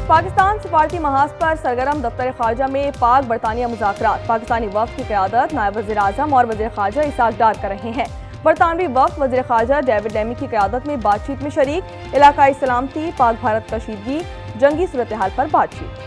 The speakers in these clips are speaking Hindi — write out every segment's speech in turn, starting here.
पाकिस्तान सिफारती महाज पर सरगर्म दफ्तर खारजा में पाक बरतानिया मुज़ाकरात। पाकिस्तानी वफ़द की क़यादत नायब वज़ीर आज़म और वज़ीर खारजा इसाक डार कर रहे हैं। बरतानवी वफ़द वज़ीर खारजा डेविड लेमी की क़यादत में बातचीत में शरीक। इलाकाई सलामती, पाक भारत कशीदगी, जंगी सूरत हाल पर बातचीत।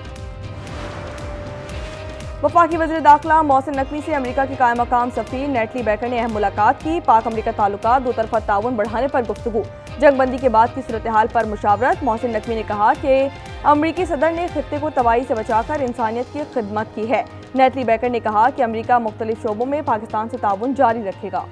वफाकी वज़ीर दाखिला मोहसिन नकवी से अमेरिका की कायम मकाम सफ़ीर नेटली बेकर ने अहम मुलाकात की। पाक अमेरिका ताल्लुकात दो तरफ़ा ताउन बढ़ाने पर गुफ्तगू। जंगबंदी के बाद की सूरत हाल पर मुशावरत। मोहसिन नकवी ने कहा कि अमरीकी सदर ने खित्ते को तबाही से बचाकर इंसानियत की खिदमत की है। नेटली बेकर ने कहा कि अमरीका मुख्तलिफ शोबों में पाकिस्तान से ताउन जारी रखेगा।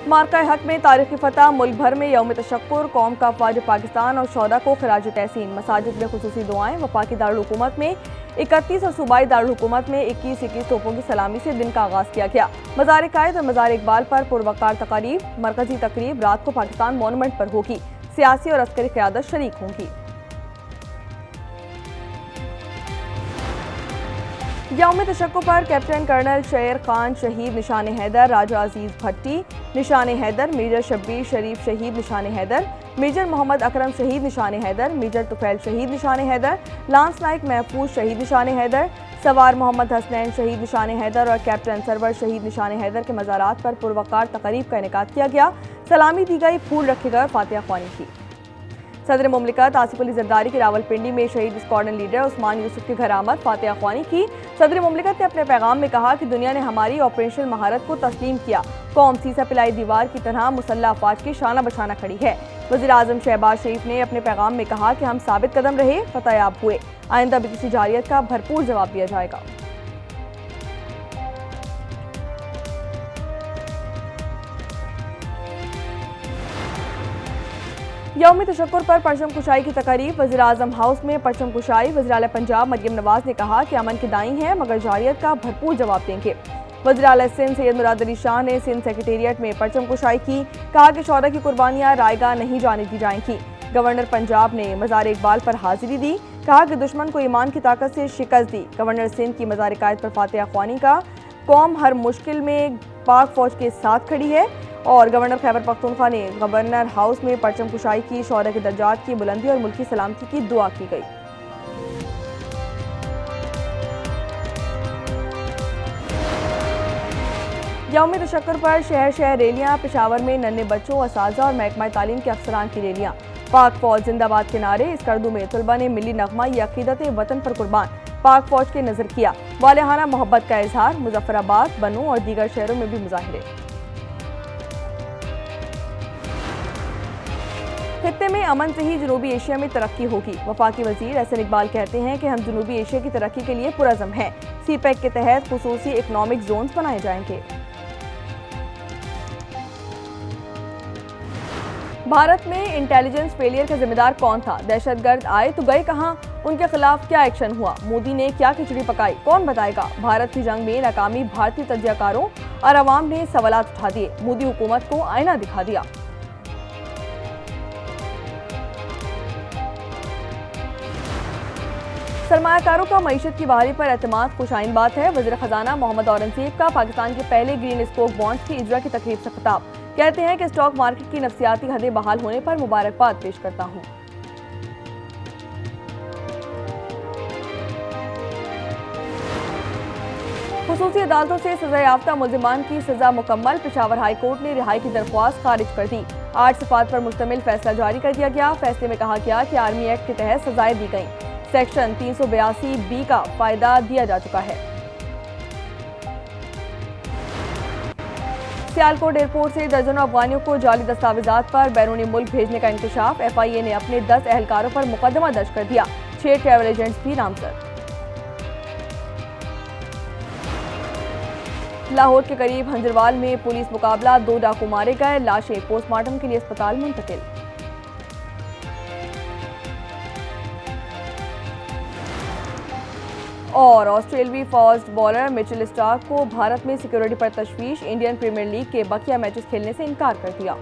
मार्का हक में तारीखी फतह। मुल्क भर में यौम तशक्कुर। कौम का अफवाज पाकिस्तान और शोहदा को खिराज तहसीन। मसाजिद में खुसूसी दुआएं। वफाकी दारुल हुकूमत में 31 और सूबाई दारुल हुकूमत में 21 तोपों की सलामी से दिन का आगाज किया गया। मज़ार कायद और मज़ार इकबाल पर पुरवकार तकारीब। मरकजी तकरीब रात को पाकिस्तान मॉन्यूमेंट पर होगी। सियासी और अस्करी क़यादत शरीक होंगी। यौम तशक्कुर पर कैप्टन कर्नल शेर खान शहीद निशान हैदर, राजा अजीज भट्टी निशान हैदर, मेजर शब्बीर शरीफ शहीद निशान हैदर, मेजर मोहम्मद अकरम शहीद निशान हैदर, मेजर तुफैल शहीद निशान हैदर, लांस नाइक महफूज शहीद निशान हैदर, सवार मोहम्मद हसनैन शहीद निशान हैदर और कैप्टन सरवर शहीद निशान हैदर के मज़ारात पर पुरवकार तकरीब का इनेकाद किया गया। सलामी दी गई, फूल रखे गए, फातिहा ख्वानी की। सदर मुमलिकत आसिफ अली जरदारी की रावलपिंडी में शहीद स्क्वाड्रन लीडर उस्मान यूसुफ की घर आमद, फातिहा ख्वानी की। सदर मुमलिकत ने अपने पैगाम में कहा कि दुनिया ने हमारी ऑपरेशन महारत को तस्लीम किया। कौम सीसा पिलाई दीवार की तरह मुसल्लह अफवाज की शाना बशाना खड़ी है। वज़ीर आज़म शहबाज शरीफ ने अपने पैगाम में कहा कि हम साबित कदम रहे, फतह याब हुए। आइंदा भी किसी जारियत का भरपूर जवाब दिया जाएगा। यौम तशक्कुर पर परचम कुशाई की तकरीब। वज़ीर आज़म हाउस में परचम कुशाई। वज़ीर आला पंजाब मरियम नवाज ने कहा कि अमन के दाई हैं मगर जारियत का भरपूर जवाब देंगे। वज़ीर आला सिंध सैयद मुराद अली शाह ने सिंध सेक्रेटेरिएट में परचम कुशाई की। कहा कि शोहदा की कुर्बानियाँ रायगा नहीं जाने दी जाएंगी। गवर्नर पंजाब ने मज़ार इकबाल पर हाजिरी दी। कहा कि दुश्मन को ईमान की ताकत से शिकस्त दी। गवर्नर सिंध की मज़ार कायद पर फातिहा ख्वानी का। कौम हर मुश्किल में पाक फौज के साथ खड़ी है। और गवर्नर खैबर पख्तूनख्वा ने गवर्नर हाउस में परचम कुशाई की। शोहदा के दर्जात की बुलंदी और मुल्की सलामती की दुआ की गई। यौम तशक्कुर पर शहर शहर रैलियां। पेशावर में नन्हे बच्चों, असातिज़ा और महकमा तालीम के अफसरान की रैलियां। पाक फौज जिंदाबाद के नारे। इस करदू में तलबा ने मिली नगमा या अकीदत वतन पर कुर्बान पाक फौज के नजर किया। वालेहाना मोहब्बत का इजहार। मुजफ्फराबाद, बनू और दीगर शहरों में भी मुजाहिरे। खित्ते में अमन से ही जनूबी एशिया में तरक्की होगी। वफाकी वजीर एहसन इकबाल कहते हैं कि हम जनूबी एशिया की तरक्की के लिए पुरज़म हैं। सीपैक के तहत खुसूसी इकनॉमिक जोन्स बनाए जाएंगे। भारत में इंटेलिजेंस फेलियर का जिम्मेदार कौन था? दहशतगर्द आए तो गए कहां? उनके खिलाफ क्या एक्शन हुआ? मोदी ने क्या खिचड़ी पकाई? कौन बताएगा? भारत की जंग में नाकामी भारतीय तज्जियाकारों और अवाम ने सवालात उठा दिए। मोदी हुकूमत को आईना दिखा दिया। सरमायाकारों का मईशत की बहाली पर एतमाद खुशाइन बात है। वज़ीर ख़जाना मोहम्मद औरंगज़ेब का पाकिस्तान के पहले ग्रीन स्पोक बॉन्ड्स की इजरा की तकरीब से खिताब। कहते हैं कि स्टॉक मार्केट की नफसियाती हदें बहाल होने पर मुबारकबाद पेश करता हूँ। खुसूसी अदालतों से सजा याफ्ता मुल्जिमान की सजा मुकम्मल। पेशावर हाई कोर्ट ने रिहाई की दरख्वास्त खारिज कर दी। 8 सिफात पर मुश्तमिल फैसला जारी कर दिया गया। फैसले में कहा गया कि आर्मी एक्ट के तहत सजाएं दी गईं। सेक्शन 382B का फायदा दिया जा चुका है। सियालकोट एयरपोर्ट से दर्जनों अफगानियों को जाली दस्तावेजात पर बैरूनी मुल्क भेजने का इंकशाफ। FIA ने अपने 10 एहलकारों पर मुकदमा दर्ज कर दिया। 6 ट्रैवल एजेंट्स भी नामजद। लाहौर के करीब हंजरवाल में पुलिस मुकाबला। 2 डाकू मारे गए। लाशें पोस्टमार्टम के लिए अस्पताल मुंतकिल। और ऑस्ट्रेलवी फास्ट बॉलर मिचेल स्टार्क को भारत में सिक्योरिटी पर तशवीश। इंडियन प्रीमियर लीग के बकिया मैचेस खेलने से इनकार कर दिया।